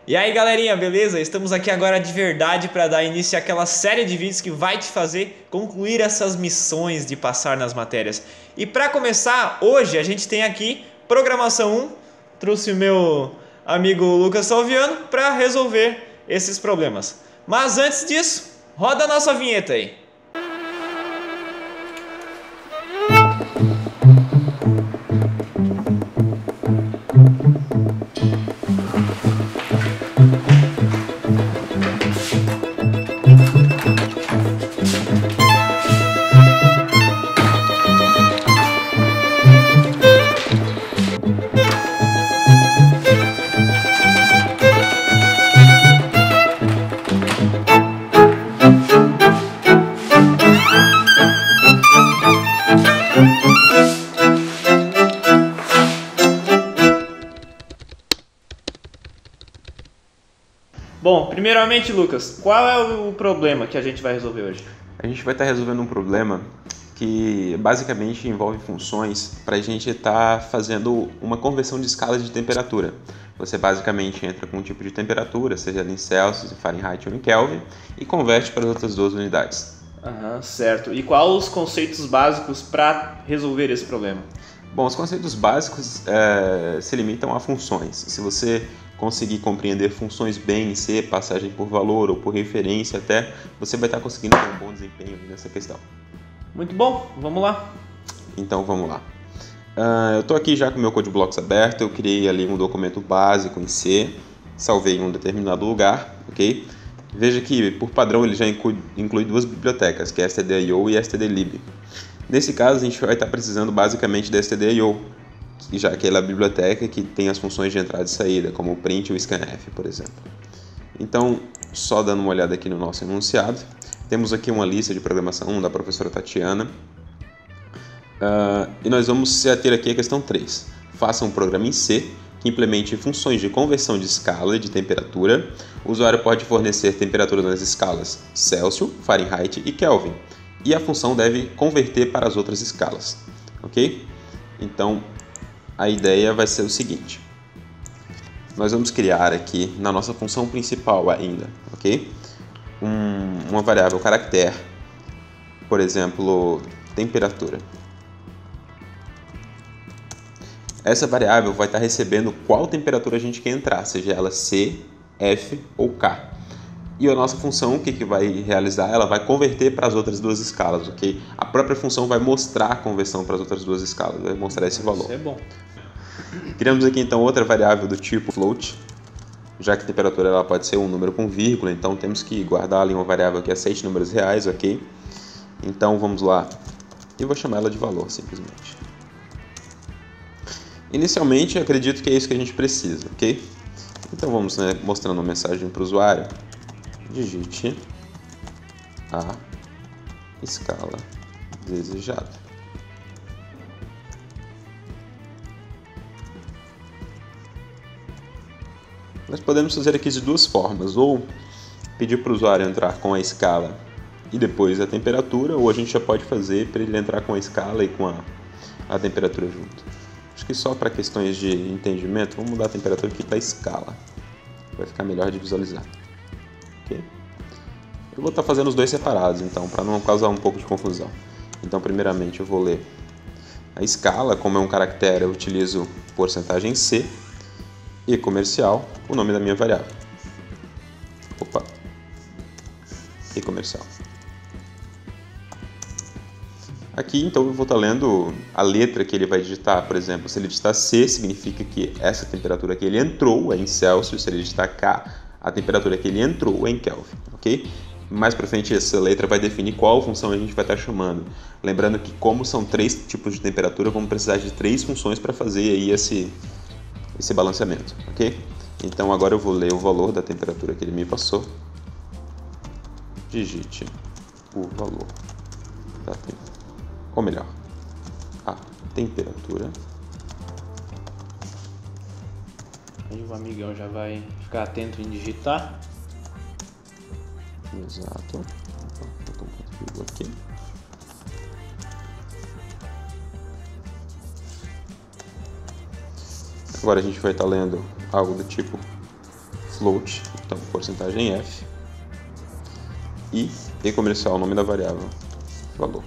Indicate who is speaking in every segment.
Speaker 1: E aí galerinha, beleza? Estamos aqui agora de verdade para dar início àquela série de vídeos que vai te fazer concluir essas missões de passar nas matérias. E para começar, hoje a gente tem aqui Programação 1, trouxe o meu amigo Lucas Salviano para resolver esses problemas. Mas antes disso, roda a nossa vinheta aí. Bom, primeiramente, Lucas, qual é o problema que a gente vai resolver hoje?
Speaker 2: A gente vai estar resolvendo um problema que basicamente envolve funções para a gente estar fazendo uma conversão de escala de temperatura. Você basicamente entra com um tipo de temperatura, seja em Celsius, em Fahrenheit ou em Kelvin, e converte para as outras duas unidades.
Speaker 1: Certo. E quais os conceitos básicos para resolver esse problema?
Speaker 2: Bom, os conceitos básicos se limitam a funções. Se você conseguir compreender funções bem em C, passagem por valor ou por referência até, você vai estar conseguindo ter um bom desempenho nessa questão.
Speaker 1: Muito bom, vamos lá.
Speaker 2: Então vamos lá. Eu estou aqui já com o meu Code Blocks aberto, eu criei ali um documento básico em C, salvei em um determinado lugar, ok? Veja que por padrão ele já inclui duas bibliotecas, que é stdio e stdlib. Nesse caso a gente vai estar precisando basicamente da stdio, já que ela é a biblioteca que tem as funções de entrada e saída, como o print e o scanf, por exemplo. Então, só dando uma olhada aqui no nosso enunciado, temos aqui uma lista de programação 1 da professora Tatiana, e nós vamos se ater aqui à questão 3. Faça um programa em C que implemente funções de conversão de escala de temperatura. O usuário pode fornecer temperatura nas escalas Celsius, Fahrenheit e Kelvin, e a função deve converter para as outras escalas, ok? Então, a ideia vai ser o seguinte: nós vamos criar aqui na nossa função principal ainda, ok? Uma variável caractere, por exemplo, temperatura. Essa variável vai estar recebendo qual temperatura a gente quer entrar, seja ela C, F ou K. E a nossa função, o que vai realizar? Ela vai converter para as outras duas escalas, ok? A própria função vai mostrar a conversão para as outras duas escalas, vai mostrar esse valor.
Speaker 1: Isso é bom.
Speaker 2: Criamos aqui então outra variável do tipo float, já que a temperatura ela pode ser um número com vírgula, então temos que guardar ali uma variável que aceite números reais, ok? Então vamos lá, eu vou chamar ela de valor simplesmente. Inicialmente eu acredito que é isso que a gente precisa, ok? Então vamos mostrando uma mensagem para o usuário. Digite a escala desejada. Nós podemos fazer aqui de duas formas, ou pedir para o usuário entrar com a escala e depois a temperatura, ou a gente já pode fazer para ele entrar com a escala e com a temperatura junto. Acho que só para questões de entendimento, vamos mudar a temperatura aqui para a escala, vai ficar melhor de visualizar. Okay? Eu vou estar fazendo os dois separados, então, para não causar um pouco de confusão. Então, primeiramente, eu vou ler a escala, como é um caractere, eu utilizo porcentagem C, e comercial, o nome da minha variável. E comercial. Aqui, então, eu vou estar lendo a letra que ele vai digitar. Por exemplo, se ele digitar C, significa que essa temperatura que ele entrou é em Celsius. Se ele digitar K, a temperatura que ele entrou é em Kelvin, ok? Mais para frente, essa letra vai definir qual função a gente vai estar chamando. Lembrando que, como são três tipos de temperatura, vamos precisar de três funções para fazer aí esse balanceamento, ok? Então, agora eu vou ler o valor da temperatura que ele me passou. Digite o valor da temperatura. Ou melhor, a temperatura.
Speaker 1: Aí o amigão já vai ficar atento em digitar.
Speaker 2: Exato. Botou um ponto vírgula aqui. Agora a gente vai estar lendo algo do tipo float, então porcentagem F, e E comercial, o nome da variável, valor.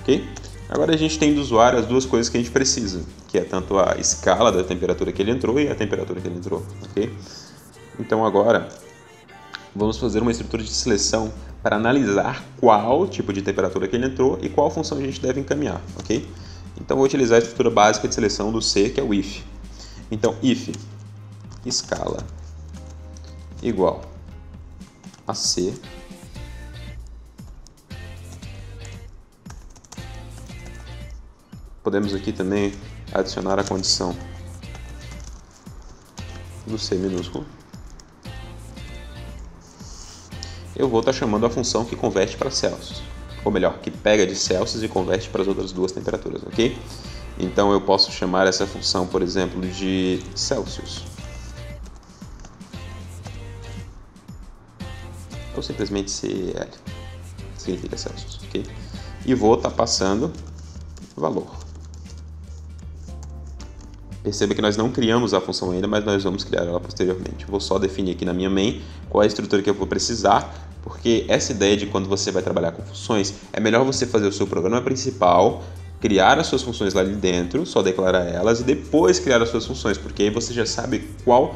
Speaker 2: Ok? Agora a gente tem do usuário as duas coisas que a gente precisa, que é tanto a escala da temperatura que ele entrou e a temperatura que ele entrou. Ok? Então agora vamos fazer uma estrutura de seleção para analisar qual tipo de temperatura que ele entrou e qual função a gente deve encaminhar. Ok? Então vou utilizar a estrutura básica de seleção do C, que é o if. Então if escala igual a C podemos aqui também adicionar a condição do C minúsculo. Eu vou estar chamando a função que converte para Celsius, ou melhor, que pega de Celsius e converte para as outras duas temperaturas, ok? Então eu posso chamar essa função, por exemplo, de Celsius, ou simplesmente CL, significa Celsius, ok? E vou estar passando valor. Perceba que nós não criamos a função ainda, mas nós vamos criar ela posteriormente. Vou só definir aqui na minha main qual é a estrutura que eu vou precisar, porque essa ideia de quando você vai trabalhar com funções, é melhor você fazer o seu programa principal, criar as suas funções lá dentro, só declarar elas, e depois criar as suas funções, porque aí você já sabe qual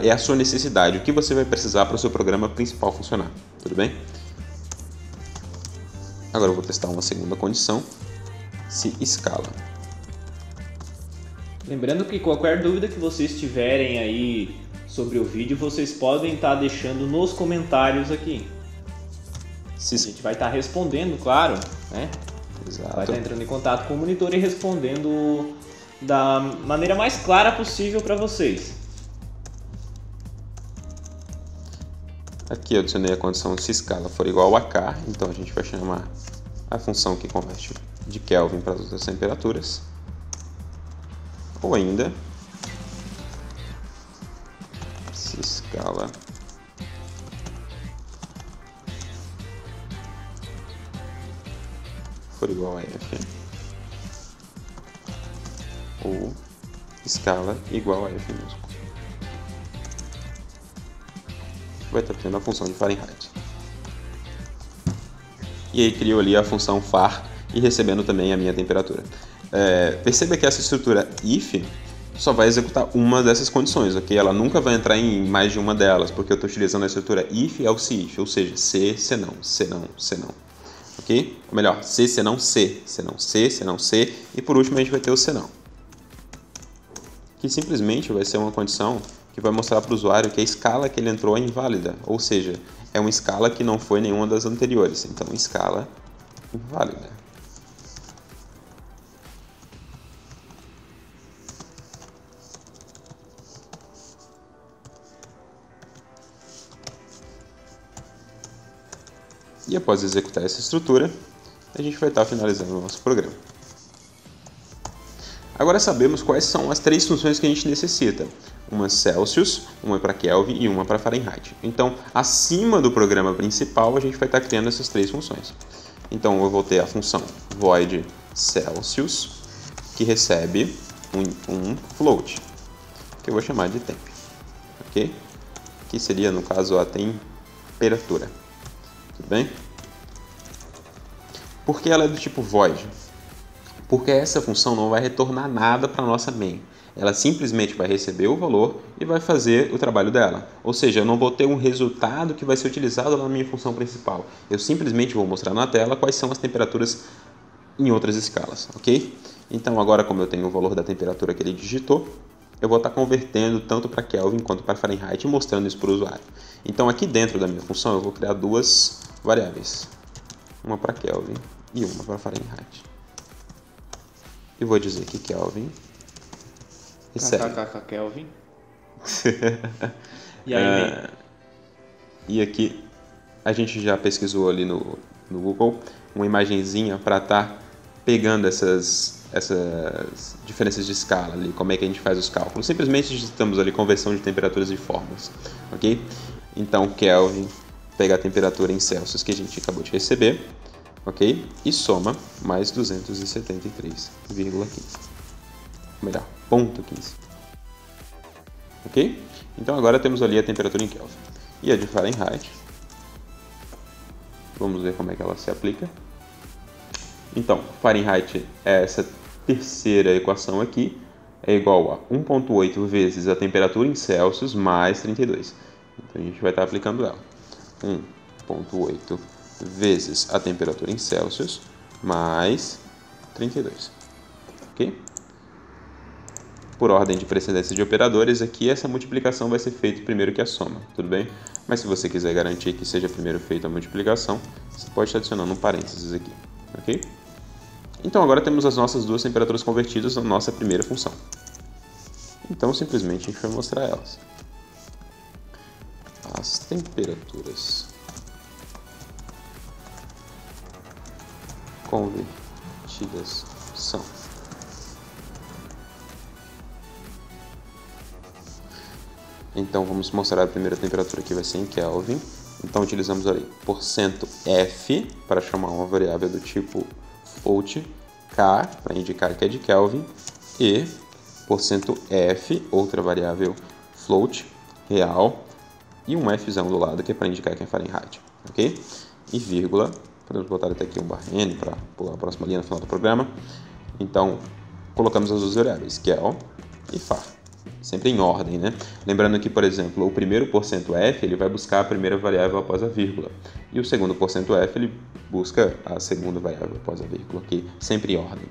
Speaker 2: é a sua necessidade, o que você vai precisar para o seu programa principal funcionar. Tudo bem? Agora eu vou testar uma segunda condição, se escala.
Speaker 1: Lembrando que qualquer dúvida que vocês tiverem aí sobre o vídeo, vocês podem estar deixando nos comentários aqui. A gente vai estar respondendo, claro, né?
Speaker 2: Exato.
Speaker 1: Vai estar entrando em contato com o monitor e respondendo da maneira mais clara possível para vocês.
Speaker 2: Aqui eu adicionei a condição se escala for igual a K, então a gente vai chamar a função que converte de Kelvin para as outras temperaturas. Ou ainda, se escala for igual a F, ou escala igual a F mesmo. Vai estar tendo a função de Fahrenheit. E aí criou ali a função far e recebendo também a minha temperatura. Perceba que essa estrutura if só vai executar uma dessas condições, ok? Ela nunca vai entrar em mais de uma delas, porque eu estou utilizando a estrutura if else if, ou seja, se, senão, senão, senão, ok? Ou melhor, se, senão, se, senão, se, senão, se, e por último a gente vai ter o senão, que simplesmente vai ser uma condição que vai mostrar para o usuário que a escala que ele entrou é inválida, ou seja, é uma escala que não foi nenhuma das anteriores, então escala inválida. E após executar essa estrutura, a gente vai estar finalizando o nosso programa. Agora sabemos quais são as três funções que a gente necessita. Uma Celsius, uma para Kelvin e uma para Fahrenheit. Então, acima do programa principal, a gente vai estar criando essas três funções. Então, eu vou ter a função void Celsius, que recebe um float, que eu vou chamar de temp. Ok? Que seria, no caso, a temperatura. Tudo bem? Por que ela é do tipo void? Porque essa função não vai retornar nada para a nossa main. Ela simplesmente vai receber o valor e vai fazer o trabalho dela. Ou seja, eu não vou ter um resultado que vai ser utilizado na minha função principal. Eu simplesmente vou mostrar na tela quais são as temperaturas em outras escalas, ok? Então agora, como eu tenho o valor da temperatura que ele digitou, eu vou estar convertendo tanto para Kelvin quanto para Fahrenheit e mostrando isso para o usuário. Então aqui dentro da minha função eu vou criar duas variáveis, uma para Kelvin e uma para Fahrenheit. E vou dizer que Kelvin recebe.
Speaker 1: Kelvin. E aí,
Speaker 2: e aqui a gente já pesquisou ali no Google uma imagenzinha para estar pegando essas diferenças de escala ali, como é que a gente faz os cálculos. Simplesmente digitamos ali conversão de temperaturas e formas, ok? Então Kelvin pega a temperatura em Celsius que a gente acabou de receber, ok? E soma mais 273,15. Melhor, ponto 15. ok? Então agora temos ali a temperatura em Kelvin. E a de Fahrenheit, vamos ver como é que ela se aplica. Então, Fahrenheit é essa terceira equação aqui, é igual a 1,8 vezes a temperatura em Celsius mais 32. Então a gente vai estar aplicando ela. 1,8 vezes a temperatura em Celsius mais 32. Ok? Por ordem de precedência de operadores, aqui essa multiplicação vai ser feita primeiro que a soma, tudo bem? Mas se você quiser garantir que seja primeiro feita a multiplicação, você pode estar adicionando um parênteses aqui, ok? Então agora temos as nossas duas temperaturas convertidas na nossa primeira função. Então simplesmente a gente vai mostrar elas. As temperaturas convertidas são Então vamos mostrar a primeira temperatura que vai ser em Kelvin. Então utilizamos ali %F para chamar uma variável do tipo float, K para indicar que é de Kelvin e %F, outra variável float, real, e um Fzão do lado que é para indicar que é Fahrenheit, ok? E vírgula, podemos botar até aqui um barra N para pular a próxima linha no final do programa. Então colocamos as duas variáveis, Kel e Far. Sempre em ordem, né? Lembrando que, por exemplo, o primeiro %F ele vai buscar a primeira variável após a vírgula. E o segundo %F ele busca a segunda variável após a vírgula, ok? Sempre em ordem.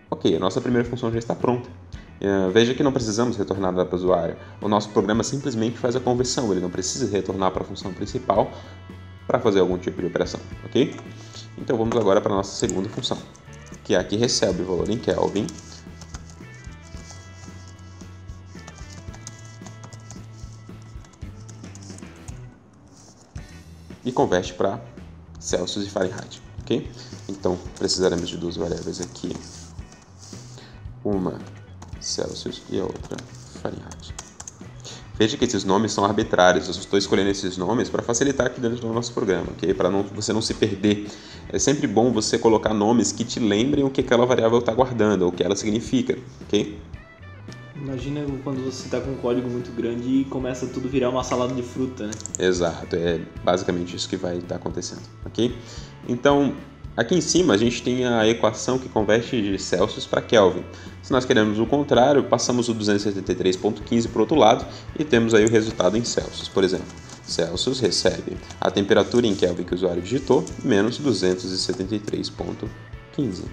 Speaker 2: Ok, a nossa primeira função já está pronta. Veja que não precisamos retornar nada para o usuário. O nosso programa simplesmente faz a conversão, ele não precisa retornar para a função principal para fazer algum tipo de operação, ok? Então vamos agora para a nossa segunda função, que é a que recebe o valor em Kelvin e converte para Celsius e Fahrenheit, ok? Então precisaremos de duas variáveis aqui, uma Celsius e a outra Fahrenheit. Veja que esses nomes são arbitrários, eu estou escolhendo esses nomes para facilitar aqui dentro do nosso programa, ok? Para você não se perder. É sempre bom você colocar nomes que te lembrem o que aquela variável está guardando, ou o que ela significa, ok?
Speaker 3: Imagina quando você está com um código muito grande e começa tudo a virar uma salada de fruta, né?
Speaker 2: Exato, é basicamente isso que vai estar acontecendo, ok? Então, aqui em cima a gente tem a equação que converte de Celsius para Kelvin. Se nós queremos o contrário, passamos o 273,15 para o outro lado e temos aí o resultado em Celsius. Por exemplo, Celsius recebe a temperatura em Kelvin que o usuário digitou, menos 273,15.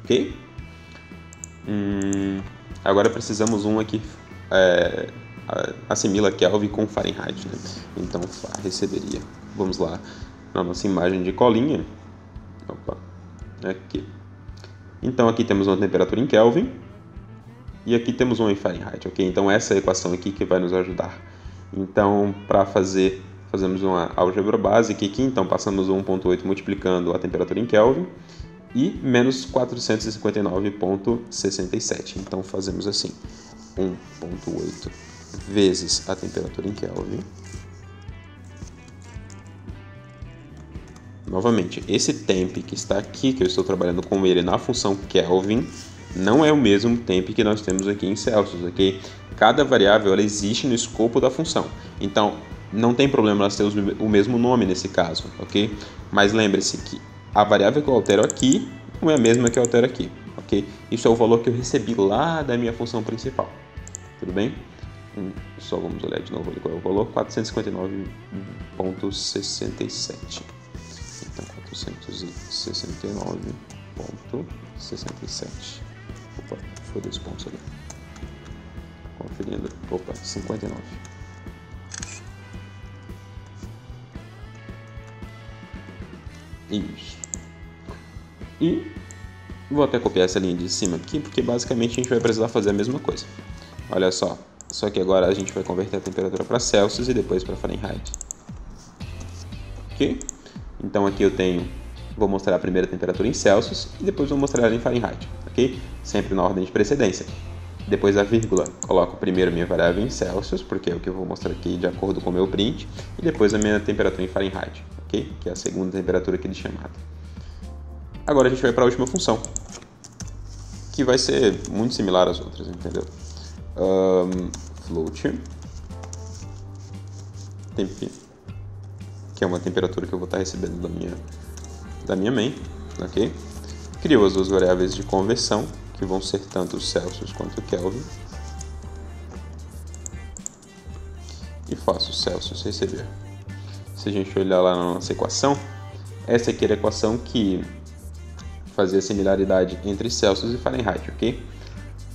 Speaker 2: Ok? Agora precisamos um aqui, assimila Kelvin com Fahrenheit, né? Então, receberia. Vamos lá, na nossa imagem de colinha. Opa, aqui. Então aqui temos uma temperatura em Kelvin e aqui temos uma em Fahrenheit, ok? Então essa é a equação aqui que vai nos ajudar. Então para fazemos uma álgebra básica aqui, então passamos o 1,8 multiplicando a temperatura em Kelvin e menos 459,67. Então fazemos assim, 1,8 vezes a temperatura em Kelvin. Novamente, esse temp que está aqui, que eu estou trabalhando com ele na função Kelvin, não é o mesmo temp que nós temos aqui em Celsius, ok? Cada variável ela existe no escopo da função, então não tem problema elas terem o mesmo nome nesse caso, ok? Mas lembre-se que a variável que eu altero aqui não é a mesma que eu altero aqui, ok? Isso é o valor que eu recebi lá da minha função principal, tudo bem? Só vamos olhar de novo ali qual é o valor, 459,67. Então, 469,67. Opa, foi 2 pontos ali. Conferindo. Opa, 59. Isso. E vou até copiar essa linha de cima aqui, porque basicamente a gente vai precisar fazer a mesma coisa. Olha só. Só que agora a gente vai converter a temperatura para Celsius e depois para Fahrenheit. Ok? Então aqui vou mostrar a primeira temperatura em Celsius e depois vou mostrar ela em Fahrenheit, ok? Sempre na ordem de precedência. Depois da vírgula, coloco primeiro a minha variável em Celsius, porque é o que eu vou mostrar aqui de acordo com o meu print, e depois a minha temperatura em Fahrenheit, ok? Que é a segunda temperatura aqui de chamada. Agora a gente vai para a última função, que vai ser muito similar às outras, entendeu? float temp, que é uma temperatura que eu vou estar recebendo da minha main, ok? Crio as duas variáveis de conversão, que vão ser tanto Celsius quanto Kelvin, e faço Celsius receber. Se a gente olhar lá na nossa equação, essa aqui era a equação que fazia similaridade entre Celsius e Fahrenheit, ok?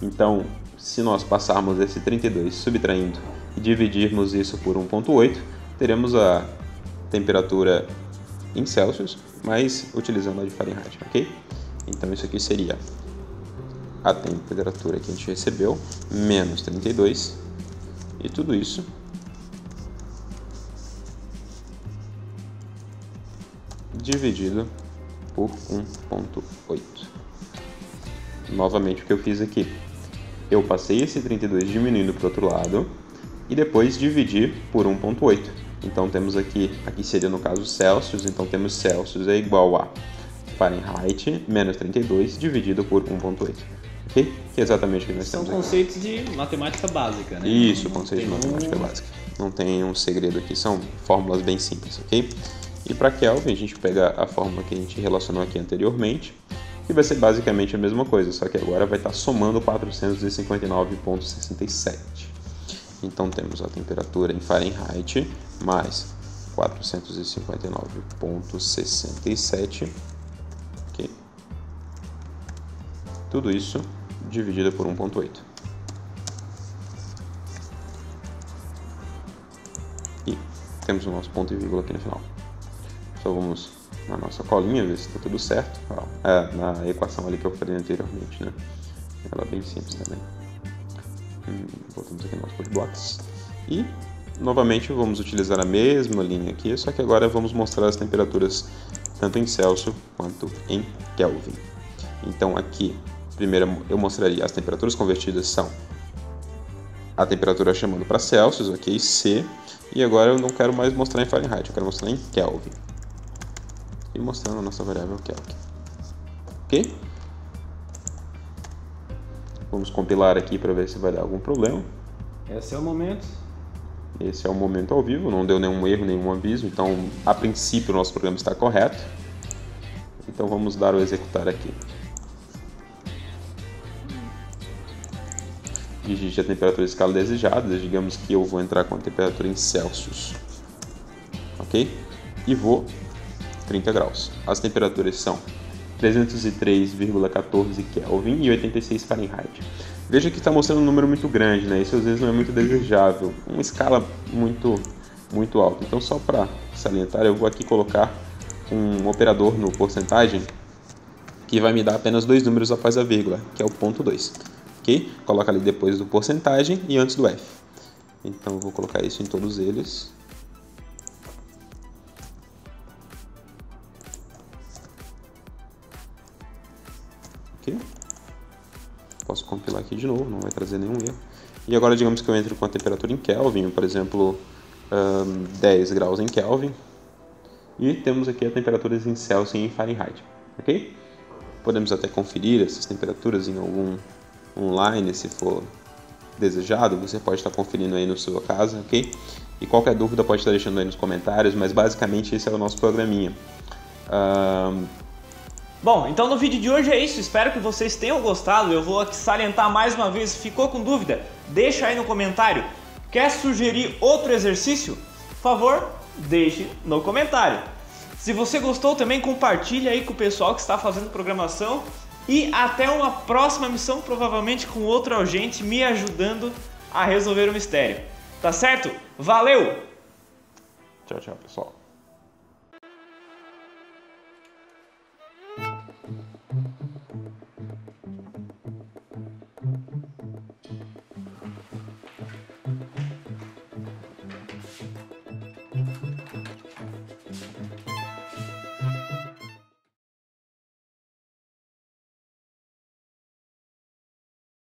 Speaker 2: Então, se nós passarmos esse 32 subtraindo e dividirmos isso por 1.8, teremos a temperatura em Celsius, mas utilizando a de Fahrenheit, ok? Então isso aqui seria a temperatura que a gente recebeu, menos 32, e tudo isso dividido por 1.8. Novamente o que eu fiz aqui, eu passei esse 32 diminuindo para o outro lado e depois dividi por 1.8. Então temos aqui seria no caso Celsius, então temos Celsius é igual a Fahrenheit menos 32 dividido por 1.8. Ok? Que é exatamente o que nós temos aqui.
Speaker 3: São conceitos de matemática básica, né?
Speaker 2: Isso, conceitos de matemática básica. Não tem um segredo aqui, são fórmulas bem simples, ok? E para Kelvin a gente pega a fórmula que a gente relacionou aqui anteriormente, que vai ser basicamente a mesma coisa, só que agora vai estar somando 459,67. Então temos a temperatura em Fahrenheit mais 459,67, ok? Tudo isso dividido por 1.8. E temos o nosso ponto e vírgula aqui no final. Só vamos na nossa colinha ver se está tudo certo. Na equação ali que eu falei anteriormente, né? Ela é bem simples também. Voltamos aqui no nosso code blocks. E novamente vamos utilizar a mesma linha aqui, só que agora vamos mostrar as temperaturas tanto em Celsius quanto em Kelvin. Então aqui, primeiro eu mostraria as temperaturas convertidas são a temperatura chamando para Celsius, ok, C, e agora eu não quero mais mostrar em Fahrenheit, eu quero mostrar em Kelvin. E mostrando a nossa variável Kelvin. Ok? Vamos compilar aqui para ver se vai dar algum problema.
Speaker 3: Esse é o momento.
Speaker 2: Esse é o momento ao vivo, não deu nenhum erro, nenhum aviso, então a princípio o nosso programa está correto. Então vamos dar o executar aqui. Digite a temperatura de escala desejada, digamos que eu vou entrar com a temperatura em Celsius, ok? E vou 30 graus. As temperaturas são 303,14 Kelvin e 86 Fahrenheit. Veja que está mostrando um número muito grande, né? Isso às vezes não é muito desejável, uma escala muito alta. Então só para salientar, eu vou aqui colocar um operador no porcentagem que vai me dar apenas dois números após a vírgula, que é o ponto 2. Ok? Coloca ali depois do porcentagem e antes do F. Então eu vou colocar isso em todos eles. Ok? Posso compilar aqui de novo, não vai trazer nenhum erro. E agora digamos que eu entro com a temperatura em Kelvin, por exemplo, 10 graus em Kelvin. E temos aqui as temperaturas em Celsius e em Fahrenheit. Ok? Podemos até conferir essas temperaturas em algum online, se for desejado, você pode estar conferindo aí na sua casa, ok? E qualquer dúvida pode estar deixando aí nos comentários, mas basicamente esse é o nosso programinha.
Speaker 1: Bom, então no vídeo de hoje é isso, espero que vocês tenham gostado, eu vou aqui salientar mais uma vez, ficou com dúvida? Deixa aí no comentário. Quer sugerir outro exercício? Por favor, deixe no comentário. Se você gostou também, compartilha aí com o pessoal que está fazendo programação. E até uma próxima missão, provavelmente com outro agente me ajudando a resolver o mistério. Tá certo? Valeu!
Speaker 2: Tchau, tchau, pessoal.